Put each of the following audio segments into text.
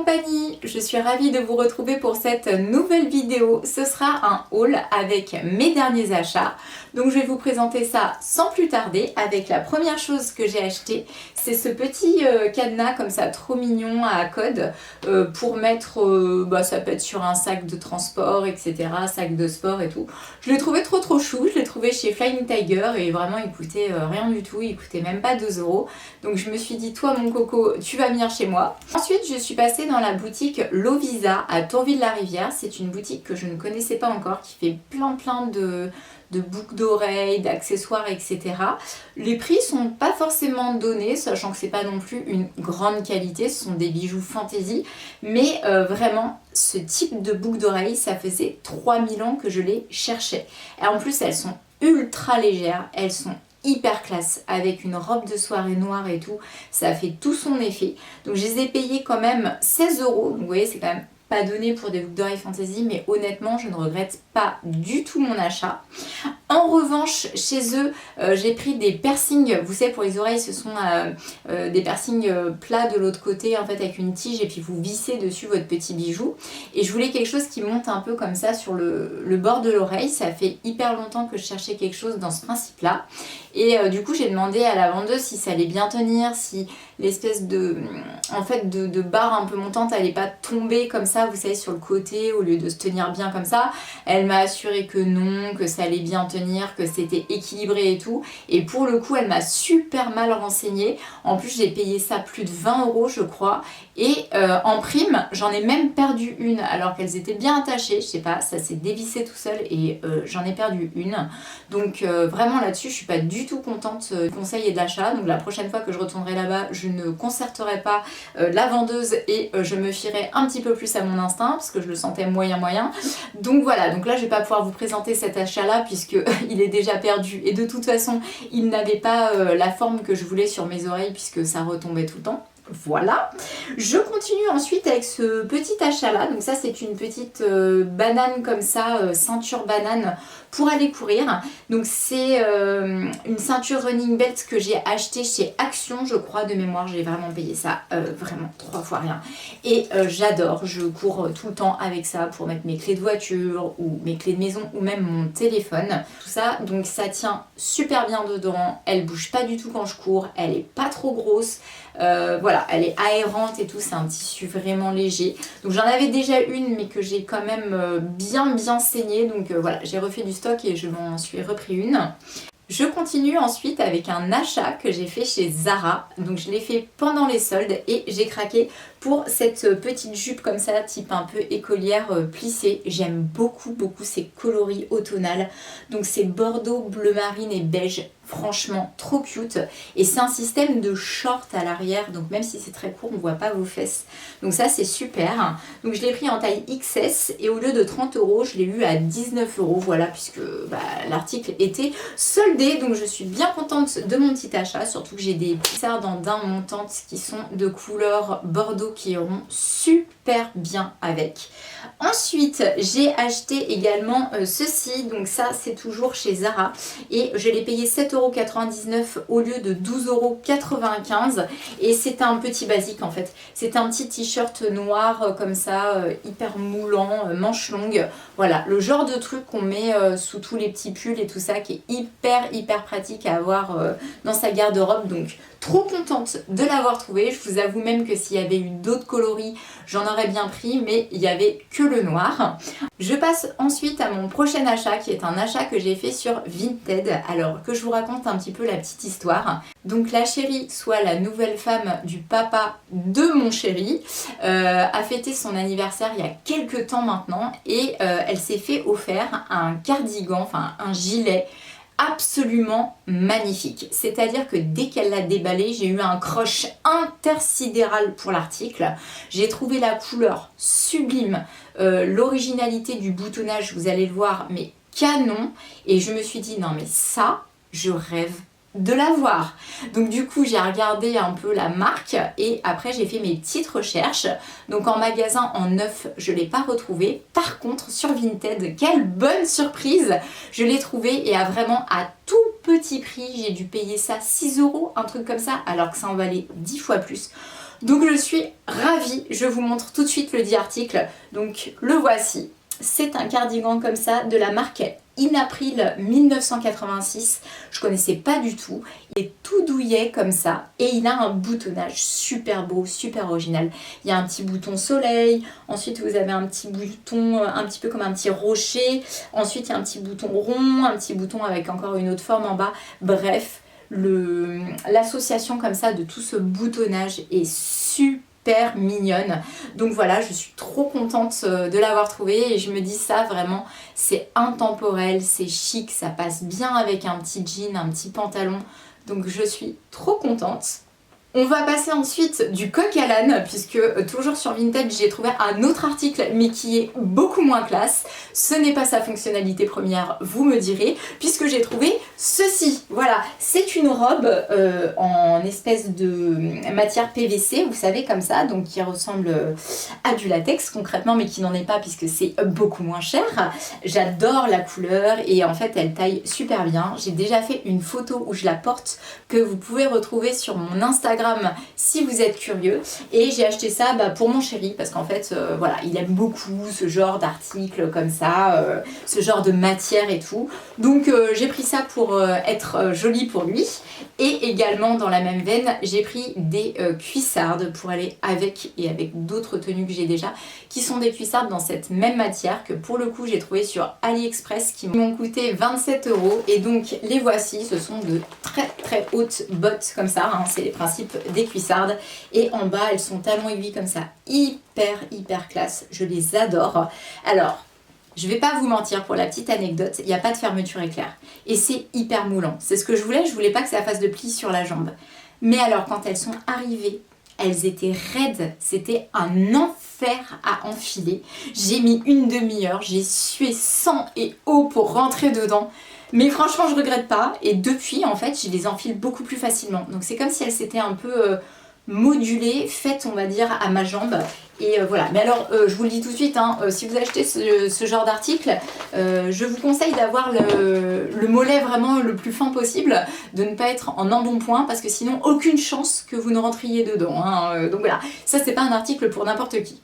compagnie, je suis ravie de vous retrouver pour cette nouvelle vidéo. Ce sera un haul avec mes derniers achats. Donc je vais vous présenter ça sans plus tarder avec la première chose que j'ai acheté. C'est ce petit cadenas comme ça trop mignon à code pour mettre, ça peut être sur un sac de transport, etc. Sac de sport et tout. Je l'ai trouvé trop chou, je l'ai trouvé chez Flying Tiger et vraiment il coûtait rien du tout, il coûtait même pas 2 €. Donc je me suis dit, toi mon coco, tu vas venir chez moi. Ensuite je suis passée dans la boutique Lovisa à Tourville-la-Rivière. C'est une boutique que je ne connaissais pas encore, qui fait plein de boucles d'oreilles, d'accessoires, etc. Les prix sont pas forcément donnés, sachant que c'est pas non plus une grande qualité, ce sont des bijoux fantaisie, mais vraiment ce type de boucles d'oreilles, ça faisait 3000 ans que je les cherchais. Et en plus elles sont ultra légères, elles sont hyper classe avec une robe de soirée noire et tout, ça fait tout son effet. Donc je les ai payées quand même 16 €, donc vous voyez c'est quand même pas donné pour des boucles d'oreilles fantaisie, mais honnêtement je ne regrette pas du tout mon achat. En revanche, chez eux, j'ai pris des piercings. Vous savez, pour les oreilles, ce sont des piercings plats de l'autre côté, en fait, avec une tige, et puis vous vissez dessus votre petit bijou. Et je voulais quelque chose qui monte un peu comme ça sur le bord de l'oreille. Ça fait hyper longtemps que je cherchais quelque chose dans ce principe-là. Et du coup, j'ai demandé à la vendeuse si ça allait bien tenir, si l'espèce de barre un peu montante allait pas tomber comme ça, vous savez, sur le côté, au lieu de se tenir bien comme ça. Elle m'a assuré que non, que ça allait bien tenir, que c'était équilibré et tout. Et pour le coup, elle m'a super mal renseignée. En plus, j'ai payé ça plus de 20 € je crois. Et en prime, j'en ai même perdu une alors qu'elles étaient bien attachées. Je sais pas, ça s'est dévissé tout seul et j'en ai perdu une. Donc vraiment là-dessus, je suis pas du tout contente du conseil et de l'achat. Donc la prochaine fois que je retournerai là-bas, je ne concerterai pas la vendeuse et je me fierai un petit peu plus à mon instinct parce que je le sentais moyen. Donc voilà, donc là je vais pas pouvoir vous présenter cet achat-là puisque il est déjà perdu et de toute façon il n'avait pas la forme que je voulais sur mes oreilles puisque ça retombait tout le temps. Voilà, je continue ensuite avec ce petit achat là, donc ça c'est une petite banane comme ça, ceinture banane pour aller courir. Donc c'est une ceinture running belt que j'ai achetée chez Action je crois de mémoire, j'ai vraiment payé ça vraiment 3 fois rien. Et j'adore, je cours tout le temps avec ça pour mettre mes clés de voiture ou mes clés de maison ou même mon téléphone. Tout ça, donc ça tient super bien dedans, elle bouge pas du tout quand je cours, elle est pas trop grosse. Voilà, elle est aérante et tout, c'est un tissu vraiment léger. Donc j'en avais déjà une mais que j'ai quand même bien saigné. Donc voilà, j'ai refait du stock et je m'en suis repris une. Je continue ensuite avec un achat que j'ai fait chez Zara. Donc je l'ai fait pendant les soldes et j'ai craqué pour cette petite jupe comme ça, type un peu écolière plissée. J'aime beaucoup ces coloris automnales. Donc c'est bordeaux, bleu marine et beige. Franchement trop cute, et c'est un système de short à l'arrière, donc même si c'est très court on voit pas vos fesses, donc ça c'est super. Donc je l'ai pris en taille XS et au lieu de 30 € je l'ai eu à 19 €, voilà, puisque l'article était soldé. Donc je suis bien contente de mon petit achat, surtout que j'ai des plissards en daim montantes qui sont de couleur bordeaux qui iront super bien avec. Ensuite j'ai acheté également ceci, donc ça c'est toujours chez Zara et je l'ai payé 7,99 € au lieu de 12,95 € et c'est un petit basique en fait. C'est un petit t-shirt noir comme ça, hyper moulant, manche longue. Voilà, le genre de truc qu'on met sous tous les petits pulls et tout ça, qui est hyper pratique à avoir dans sa garde-robe. Donc trop contente de l'avoir trouvé. Je vous avoue même que s'il y avait eu d'autres coloris, j'en aurais bien pris, mais il n'y avait que le noir. Je passe ensuite à mon prochain achat, qui est un achat que j'ai fait sur Vinted. Alors que je vous raconte un petit peu la petite histoire. Donc la chérie, soit la nouvelle femme du papa de mon chéri, a fêté son anniversaire il y a quelques temps maintenant et elle s'est fait offert un cardigan, enfin un gilet absolument magnifique. C'est-à-dire que dès qu'elle l'a déballé, j'ai eu un crush intersidéral pour l'article. J'ai trouvé la couleur sublime, l'originalité du boutonnage, vous allez le voir, mais canon. Et je me suis dit, non mais ça, je rêve de l'avoir. Donc du coup j'ai regardé un peu la marque et après j'ai fait mes petites recherches. Donc en magasin en neuf je ne l'ai pas retrouvé. Par contre sur Vinted, quelle bonne surprise, je l'ai trouvé et vraiment à tout petit prix. J'ai dû payer ça 6 €, un truc comme ça, alors que ça en valait 10 fois plus. Donc je suis ravie, je vous montre tout de suite le dit article. Donc le voici. C'est un cardigan comme ça de la marque In April 1986. Je connaissais pas du tout. Il est tout douillet comme ça et il a un boutonnage super beau, super original. Il y a un petit bouton soleil, ensuite vous avez un petit bouton un petit peu comme un petit rocher, ensuite il y a un petit bouton rond, un petit bouton avec encore une autre forme en bas. Bref, l'association comme ça de tout ce boutonnage est super mignonne. Donc voilà, je suis trop contente de l'avoir trouvé et je me dis ça vraiment, c'est intemporel, c'est chic, ça passe bien avec un petit jean, un petit pantalon. Donc je suis trop contente. On va passer ensuite du coq à l'âne, puisque toujours sur Vinted j'ai trouvé un autre article mais qui est beaucoup moins classe. Ce n'est pas sa fonctionnalité première, vous me direz, puisque j'ai trouvé ceci. Voilà, c'est une robe en espèce de matière PVC, vous savez, comme ça, donc qui ressemble à du latex concrètement, mais qui n'en est pas puisque c'est beaucoup moins cher. J'adore la couleur et en fait elle taille super bien. J'ai déjà fait une photo où je la porte que vous pouvez retrouver sur mon Instagram si vous êtes curieux, et j'ai acheté ça pour mon chéri parce qu'en fait voilà, il aime beaucoup ce genre d'articles comme ça, ce genre de matière et tout, donc j'ai pris ça pour être jolie pour lui, et également dans la même veine j'ai pris des cuissardes pour aller avec et avec d'autres tenues que j'ai déjà, qui sont des cuissardes dans cette même matière que pour le coup j'ai trouvé sur AliExpress, qui m'ont coûté 27 €, et donc les voici. Ce sont de très hautes bottes comme ça, hein, c'est les principes des cuissardes, et en bas elles sont talons aiguilles comme ça, hyper classe, je les adore. Alors je vais pas vous mentir, pour la petite anecdote, il n'y a pas de fermeture éclair et c'est hyper moulant, c'est ce que je voulais pas que ça fasse de plis sur la jambe, mais alors quand elles sont arrivées, elles étaient raides, c'était un enfer à enfiler. J'ai mis une demi-heure, j'ai sué sang et eau pour rentrer dedans. Mais franchement, je regrette pas. Et depuis, en fait, je les enfile beaucoup plus facilement. Donc c'est comme si elles s'étaient un peu modulées, faites, on va dire, à ma jambe. Et voilà. Mais alors, je vous le dis tout de suite, hein, si vous achetez ce genre d'article, je vous conseille d'avoir le mollet vraiment le plus fin possible, de ne pas être en embonpoint, parce que sinon, aucune chance que vous ne rentriez dedans, hein. Donc voilà, ça c'est pas un article pour n'importe qui.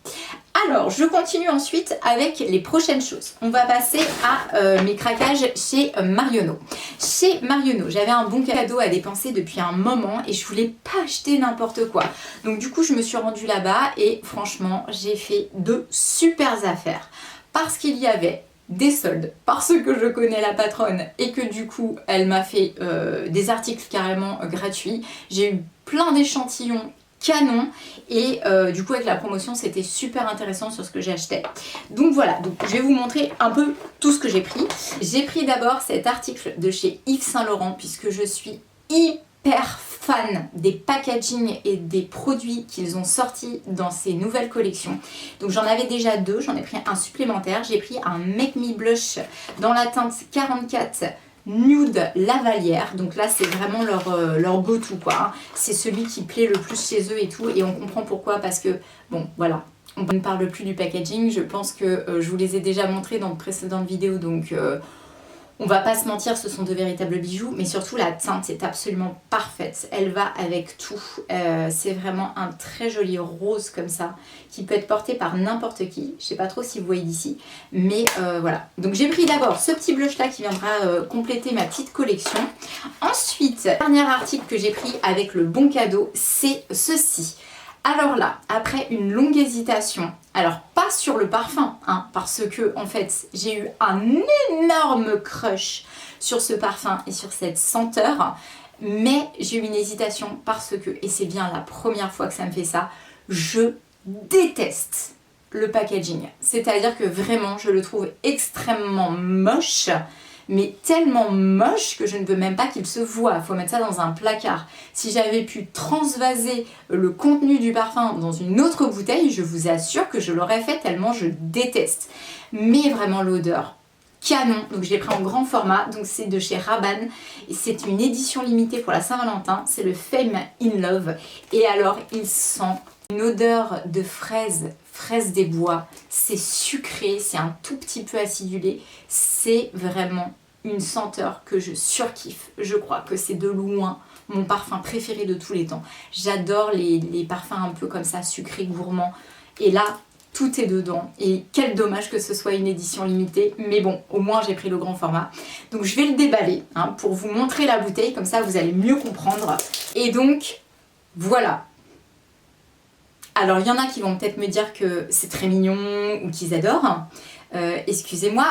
Alors, je continue ensuite avec les prochaines choses. On va passer à mes craquages chez Marionnaud. Chez Marionnaud, j'avais un bon cadeau à dépenser depuis un moment et je voulais pas acheter n'importe quoi. Donc du coup, je me suis rendue là-bas et franchement, j'ai fait de super affaires. Parce qu'il y avait des soldes, parce que je connais la patronne et que du coup, elle m'a fait des articles carrément gratuits. J'ai eu plein d'échantillons canon, et du coup avec la promotion c'était super intéressant sur ce que j'achetais. Donc voilà, donc je vais vous montrer un peu tout ce que j'ai pris. J'ai pris d'abord cet article de chez Yves Saint Laurent puisque je suis hyper fan des packaging et des produits qu'ils ont sortis dans ces nouvelles collections. Donc j'en avais déjà deux, j'en ai pris un supplémentaire. J'ai pris un Make Me Blush dans la teinte 44 Nude Lavalière, donc là c'est vraiment leur go-to quoi, hein. C'est celui qui plaît le plus chez eux et tout, et on comprend pourquoi, parce que bon voilà, on ne parle plus du packaging, je pense que je vous les ai déjà montrés dans de précédentes vidéos, donc on va pas se mentir, ce sont de véritables bijoux, mais surtout la teinte est absolument parfaite, elle va avec tout, c'est vraiment un très joli rose comme ça, qui peut être porté par n'importe qui, je sais pas trop si vous voyez d'ici, mais voilà. Donc j'ai pris d'abord ce petit blush là qui viendra compléter ma petite collection. Ensuite, dernier article que j'ai pris avec le bon cadeau, c'est ceci. Alors là, après une longue hésitation, alors pas sur le parfum, hein, parce que en fait j'ai eu un énorme crush sur ce parfum et sur cette senteur, mais j'ai eu une hésitation parce que, et c'est bien la première fois que ça me fait ça, je déteste le packaging. C'est-à-dire que vraiment je le trouve extrêmement moche, mais tellement moche que je ne veux même pas qu'il se voit. Il faut mettre ça dans un placard. Si j'avais pu transvaser le contenu du parfum dans une autre bouteille, je vous assure que je l'aurais fait tellement je déteste. Mais vraiment l'odeur, canon. Donc je l'ai pris en grand format, donc c'est de chez Rabanne. C'est une édition limitée pour la Saint-Valentin, c'est le Fame in Love. Et alors il sent une odeur de fraise des bois, c'est sucré, c'est un tout petit peu acidulé, c'est vraiment une senteur que je surkiffe. Je crois que c'est de loin mon parfum préféré de tous les temps. J'adore les parfums un peu comme ça, sucrés, gourmands. Et là, tout est dedans. Et quel dommage que ce soit une édition limitée. Mais bon, au moins j'ai pris le grand format. Donc je vais le déballer hein, pour vous montrer la bouteille. Comme ça, vous allez mieux comprendre. Et donc, voilà. Alors, il y en a qui vont peut-être me dire que c'est très mignon ou qu'ils adorent. Excusez-moi,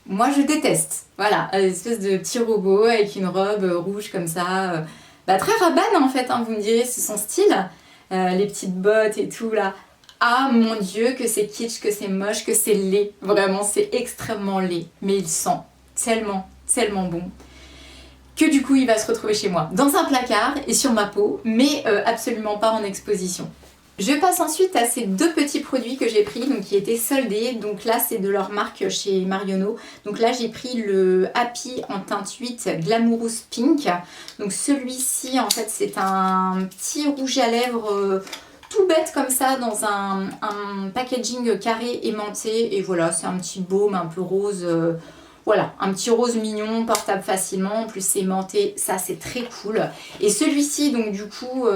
moi je déteste. Voilà, une espèce de petit robot avec une robe rouge comme ça. Très Rabanne en fait, hein, vous me direz, c'est son style. Les petites bottes et tout là. Ah mon dieu, que c'est kitsch, que c'est moche, que c'est laid. Vraiment, c'est extrêmement laid. Mais il sent tellement, tellement bon que du coup il va se retrouver chez moi dans un placard et sur ma peau, mais absolument pas en exposition. Je passe ensuite à ces deux petits produits que j'ai pris, donc qui étaient soldés. Donc là c'est de leur marque chez Marionneau. Donc là j'ai pris le Happy en teinte 8 Glamorous Pink. Donc celui-ci en fait c'est un petit rouge à lèvres tout bête comme ça dans un packaging carré aimanté. Et voilà, c'est un petit baume un peu rose. Voilà, un petit rose mignon, portable facilement, en plus c'est aimanté, ça c'est très cool. Et celui-ci, donc du coup,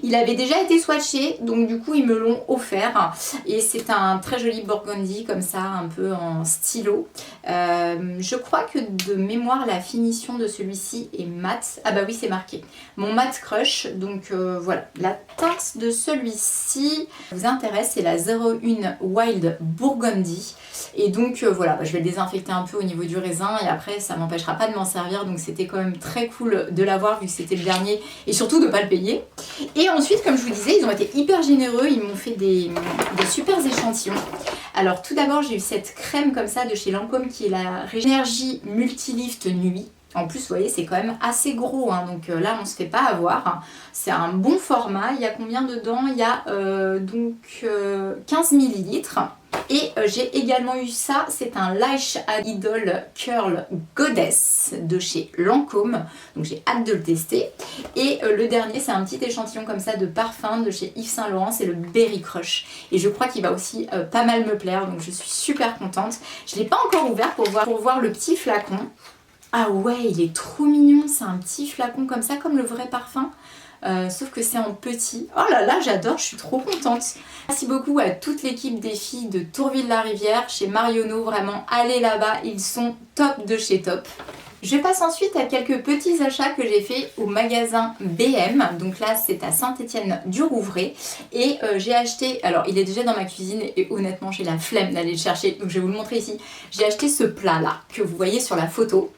il avait déjà été swatché, donc du coup ils me l'ont offert. Et c'est un très joli burgundy comme ça, un peu en stylo. Je crois que de mémoire, la finition de celui-ci est mat. Ah bah oui, c'est marqué. Mon mat crush, donc voilà. La teinte de celui-ci vous intéresse, c'est la 01 Wild Burgundy. Et donc voilà, je vais le désinfecter un peu au niveau du raisin et après ça m'empêchera pas de m'en servir. Donc c'était quand même très cool de l'avoir vu que c'était le dernier et surtout de ne pas le payer. Et ensuite, comme je vous disais, ils ont été hyper généreux, ils m'ont fait des super échantillons. Alors tout d'abord, j'ai eu cette crème comme ça de chez Lancôme qui est la Énergie Multilift Nuit. En plus, vous voyez, c'est quand même assez gros, hein, donc là, on se fait pas avoir. C'est un bon format. Il y a combien dedans? Il y a 15 ml. Et j'ai également eu ça, c'est un Lash Idol Curl Goddess de chez Lancôme. Donc j'ai hâte de le tester. Et le dernier, c'est un petit échantillon comme ça de parfum de chez Yves Saint Laurent, c'est le Berry Crush. Et je crois qu'il va aussi pas mal me plaire, donc je suis super contente. Je ne l'ai pas encore ouvert pour voir le petit flacon. Ah ouais, il est trop mignon, c'est un petit flacon comme ça, comme le vrai parfum. Sauf que c'est en petit. Oh là là, j'adore, je suis trop contente. Merci beaucoup à toute l'équipe des filles de Tourville-la-Rivière, chez Marionneau, vraiment, allez là-bas, ils sont top de chez top. Je passe ensuite à quelques petits achats que j'ai fait au magasin BM. Donc là, c'est à Saint-Étienne-du-Rouvray. Et j'ai acheté, alors il est déjà dans ma cuisine et honnêtement, j'ai la flemme d'aller le chercher. Donc je vais vous le montrer ici. J'ai acheté ce plat-là que vous voyez sur la photo.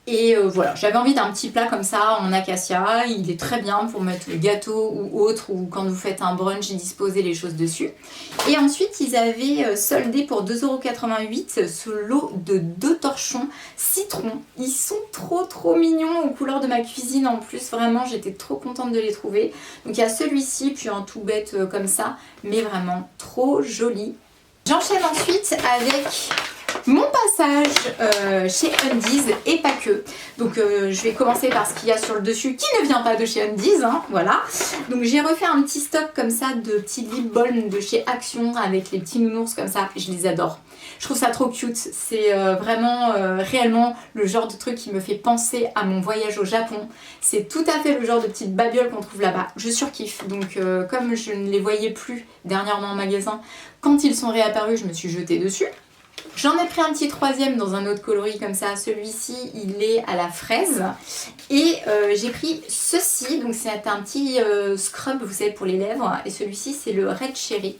Et voilà, j'avais envie d'un petit plat comme ça en acacia, il est très bien pour mettre le gâteau ou autre, ou quand vous faites un brunch et disposer les choses dessus. Et ensuite, ils avaient soldé pour 2,88 € ce lot de 2 torchons citron. Ils sont trop mignons aux couleurs de ma cuisine en plus, vraiment j'étais trop contente de les trouver. Donc il y a celui-ci, puis un tout bête comme ça, mais vraiment trop joli. J'enchaîne ensuite avec mon passage chez Undies et pas que. Donc je vais commencer par ce qu'il y a sur le dessus qui ne vient pas de chez Undies, hein, voilà. Donc j'ai refait un petit stock comme ça de petits lip balms de chez Action avec les petits nounours comme ça, je les adore. Je trouve ça trop cute, c'est vraiment réellement le genre de truc qui me fait penser à mon voyage au Japon. C'est tout à fait le genre de petites babioles qu'on trouve là-bas, je surkiffe. Donc comme je ne les voyais plus dernièrement en magasin, quand ils sont réapparus, je me suis jetée dessus. J'en ai pris un petit troisième dans un autre coloris comme ça, celui-ci il est à la fraise. Et j'ai pris ceci, donc c'est un petit scrub, vous savez, pour les lèvres. Et celui-ci c'est le Red Cherry,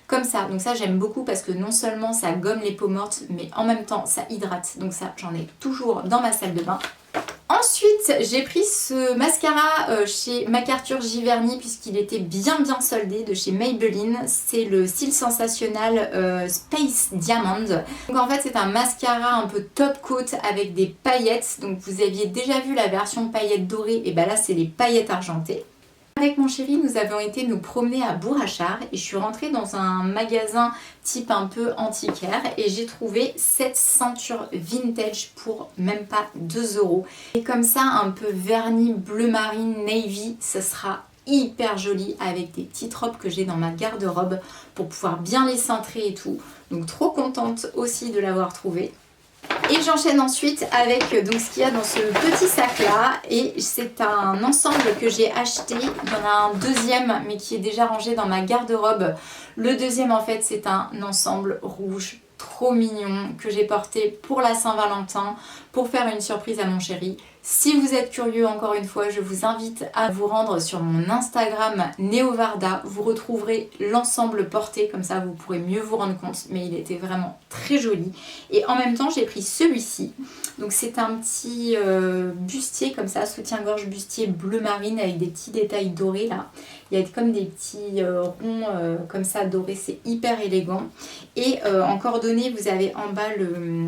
comme ça. Donc ça j'aime beaucoup parce que non seulement ça gomme les peaux mortes, mais en même temps ça hydrate. Donc ça j'en ai toujours dans ma salle de bain. Ensuite, j'ai pris ce mascara chez MacArthur Giverny puisqu'il était bien soldé de chez Maybelline. C'est le Style Sensationnel Space Diamond. Donc en fait, c'est un mascara un peu top coat avec des paillettes. Donc vous aviez déjà vu la version paillettes dorées, et ben là c'est les paillettes argentées. Avec mon chéri, nous avons été nous promener à Bourrachard et je suis rentrée dans un magasin type un peu antiquaire et j'ai trouvé cette ceinture vintage pour même pas 2 €. Et comme ça, un peu vernis bleu marine navy, ça sera hyper joli avec des petites robes que j'ai dans ma garde-robe pour pouvoir bien les cintrer et tout. Donc trop contente aussi de l'avoir trouvé. Et j'enchaîne ensuite avec donc ce qu'il y a dans ce petit sac là, et c'est un ensemble que j'ai acheté. Il y en a un deuxième mais qui est déjà rangé dans ma garde-robe. Le deuxième en fait c'est un ensemble rouge trop mignon que j'ai porté pour la Saint-Valentin pour faire une surprise à mon chéri. Si vous êtes curieux, encore une fois, je vous invite à vous rendre sur mon Instagram Neovarda. Vous retrouverez l'ensemble porté, comme ça vous pourrez mieux vous rendre compte. Mais il était vraiment très joli. Et en même temps, j'ai pris celui-ci. Donc c'est un petit bustier comme ça, soutien-gorge bustier bleu marine avec des petits détails dorés là. Il y a comme des petits ronds comme ça dorés, c'est hyper élégant. Et en coordonnées, vous avez en bas le...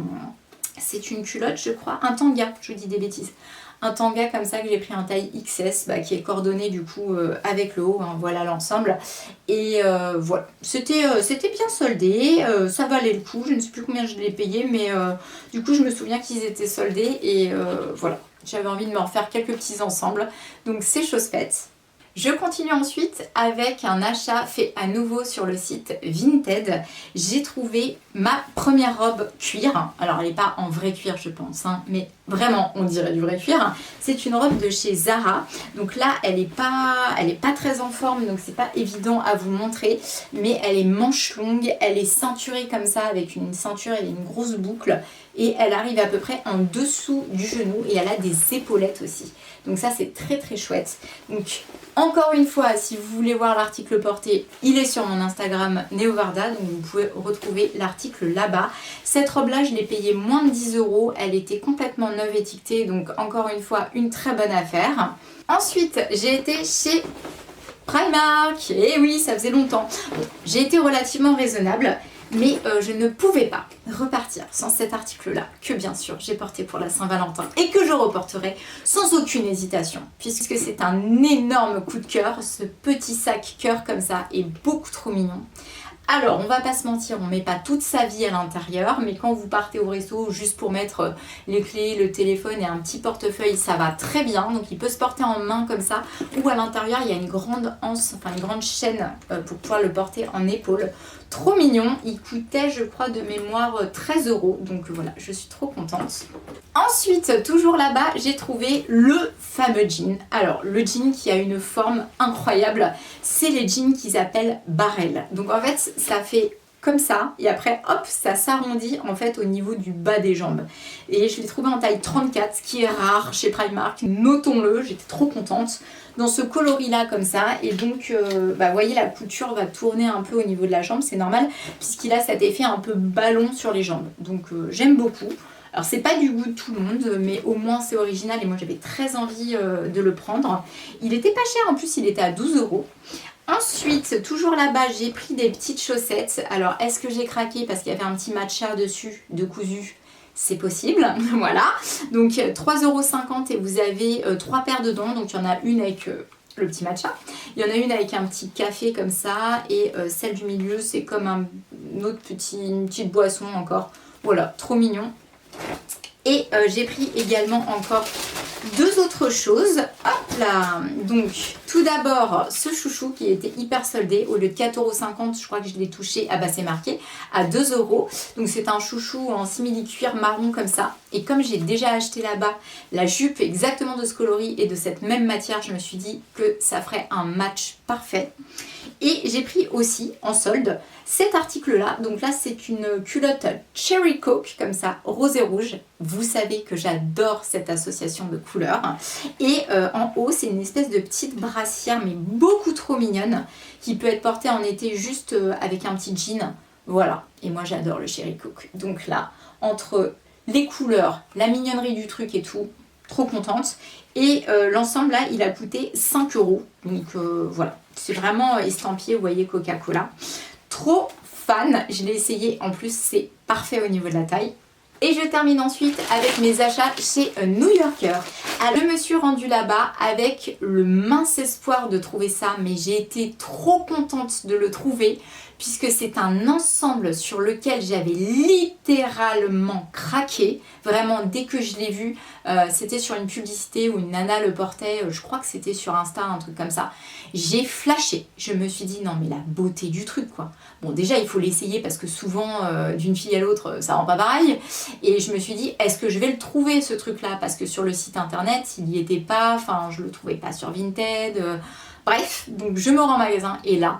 C'est une culotte je crois, un tanga, je vous dis des bêtises. Un tanga comme ça que j'ai pris en taille XS, qui est coordonné du coup avec le haut, hein, voilà l'ensemble. Et voilà, c'était bien soldé, ça valait le coup, je ne sais plus combien je l'ai payé, mais du coup je me souviens qu'ils étaient soldés et voilà. J'avais envie de me refaire quelques petits ensembles, donc c'est chose faite. Je continue ensuite avec un achat fait à nouveau sur le site Vinted. J'ai trouvé ma première robe cuir. Alors elle n'est pas en vrai cuir je pense, hein, mais vraiment on dirait du vrai cuir. C'est une robe de chez Zara. Donc là elle est pas très en forme, donc c'est pas évident à vous montrer. Mais elle est manche longue, elle est ceinturée comme ça avec une ceinture et une grosse boucle. Et elle arrive à peu près en dessous du genou et elle a des épaulettes aussi. Donc ça c'est très très chouette. Donc encore une fois, si vous voulez voir l'article porté, il est sur mon Instagram Neovarda, donc vous pouvez retrouver l'article là-bas. Cette robe-là, je l'ai payée moins de 10 €, elle était complètement neuve étiquetée, donc encore une fois, une très bonne affaire. Ensuite, j'ai été chez Primark, et oui, ça faisait longtemps. J'ai été relativement raisonnable. Mais je ne pouvais pas repartir sans cet article-là, que bien sûr j'ai porté pour la Saint-Valentin et que je reporterai sans aucune hésitation, puisque c'est un énorme coup de cœur. Ce petit sac cœur comme ça est beaucoup trop mignon. Alors, on va pas se mentir, on met pas toute sa vie à l'intérieur, mais quand vous partez au resto juste pour mettre les clés, le téléphone et un petit portefeuille, ça va très bien. Donc il peut se porter en main comme ça, ou à l'intérieur il y a une grande anse, enfin une grande chaîne pour pouvoir le porter en épaule. Trop mignon, il coûtait je crois de mémoire 13 €, donc voilà, je suis trop contente. Ensuite, toujours là-bas, j'ai trouvé le fameux jean. Alors, le jean qui a une forme incroyable, c'est les jeans qu'ils appellent barrel. Donc en fait, ça fait comme ça, et après, hop, ça s'arrondit en fait au niveau du bas des jambes. Et je l'ai trouvé en taille 34, ce qui est rare chez Primark, notons-le, j'étais trop contente. Dans ce coloris-là comme ça, et donc, vous voyez, la couture va tourner un peu au niveau de la jambe, c'est normal, puisqu'il a cet effet un peu ballon sur les jambes. Donc j'aime beaucoup. Alors c'est pas du goût de tout le monde, mais au moins c'est original et moi j'avais très envie de le prendre. Il était pas cher, en plus il était à 12 €. Ensuite, toujours là-bas, j'ai pris des petites chaussettes. Alors est-ce que j'ai craqué parce qu'il y avait un petit matcha dessus de cousu? C'est possible, voilà. Donc 3,50 € et vous avez 3 paires dedans. Donc il y en a une avec le petit matcha. Il y en a une avec un petit café comme ça. Et celle du milieu, c'est comme une petite boisson encore. Voilà, trop mignon. Et j'ai pris également encore deux autres choses. Hop là. Donc tout d'abord ce chouchou qui était hyper soldé. Au lieu de 4,50 €, je crois que je l'ai touché, ah bah c'est marqué, à 2 €. Donc c'est un chouchou en simili-cuir marron comme ça. Et comme j'ai déjà acheté là-bas la jupe exactement de ce coloris et de cette même matière, je me suis dit que ça ferait un match parfait. Et j'ai pris aussi en solde cet article-là. Donc là, c'est une culotte Cherry Coke, comme ça, rose et rouge. Vous savez que j'adore cette association de couleurs. Et en haut, c'est une espèce de petite brassière, mais beaucoup trop mignonne, qui peut être portée en été juste avec un petit jean. Voilà. Et moi, j'adore le Cherry Coke. Donc là, entre les couleurs, la mignonnerie du truc et tout, trop contente. Et l'ensemble là, il a coûté 5 €. Donc voilà, c'est vraiment estampillé, vous voyez, Coca-Cola. Trop fan, je l'ai essayé, en plus c'est parfait au niveau de la taille. Et je termine ensuite avec mes achats chez New Yorker. Alors, je me suis rendue là-bas avec le mince espoir de trouver ça, mais j'ai été trop contente de le trouver. puisque c'est un ensemble sur lequel j'avais littéralement craqué. Vraiment, dès que je l'ai vu, c'était sur une publicité où une nana le portait, je crois que c'était sur Insta, un truc comme ça. J'ai flashé, je me suis dit non mais la beauté du truc quoi. Bon déjà il faut l'essayer parce que souvent d'une fille à l'autre ça rend pas pareil. Et je me suis dit est-ce que je vais le trouver ce truc là, parce que sur le site internet il n'y était pas, enfin je le trouvais pas sur Vinted. Bref, donc je me rends en magasin et là,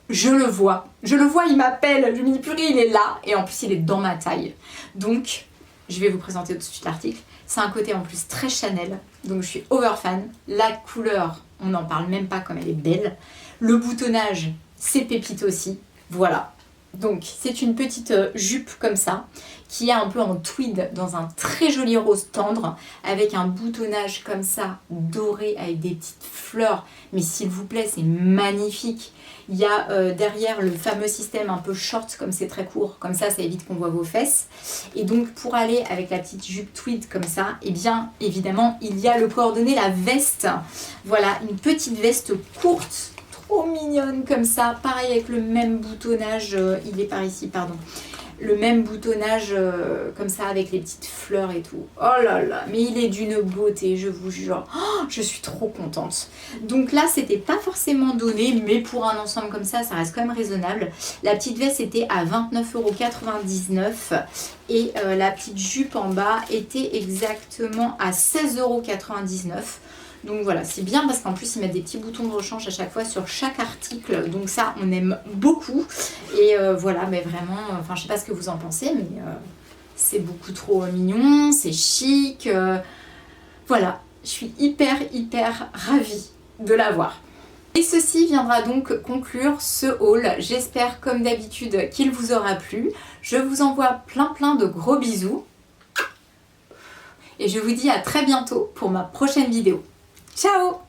je le vois, il m'appelle, je me dis purée, il est là, et en plus il est dans ma taille. Donc, je vais vous présenter tout de suite l'article. C'est un côté en plus très Chanel, donc je suis over fan. La couleur, on n'en parle même pas comme elle est belle. Le boutonnage, c'est pépite aussi, voilà. Donc, c'est une petite jupe comme ça, qui est un peu en tweed dans un très joli rose tendre, avec un boutonnage comme ça, doré, avec des petites fleurs. Mais s'il vous plaît, c'est magnifique. Il y a derrière le fameux système un peu short, comme c'est très court, comme ça évite qu'on voit vos fesses. Et donc, pour aller avec la petite jupe tweed comme ça, eh bien, évidemment, il y a le coordonné, la veste. Voilà, une petite veste courte, trop mignonne comme ça, pareil avec le même boutonnage, il est par ici, pardon, le même boutonnage comme ça avec les petites fleurs et tout. Oh là là, mais il est d'une beauté, je vous jure. Oh, je suis trop contente. Donc là, c'était pas forcément donné, mais pour un ensemble comme ça reste quand même raisonnable. La petite veste était à 29,99 € et la petite jupe en bas était exactement à 16,99 €. Donc voilà, c'est bien parce qu'en plus ils mettent des petits boutons de rechange à chaque fois sur chaque article. Donc ça, on aime beaucoup. Et voilà, mais vraiment, enfin je sais pas ce que vous en pensez, mais c'est beaucoup trop mignon, c'est chic. Voilà, je suis hyper ravie de l'avoir. Et ceci viendra donc conclure ce haul. J'espère comme d'habitude qu'il vous aura plu. Je vous envoie plein de gros bisous. Et je vous dis à très bientôt pour ma prochaine vidéo. Ciao!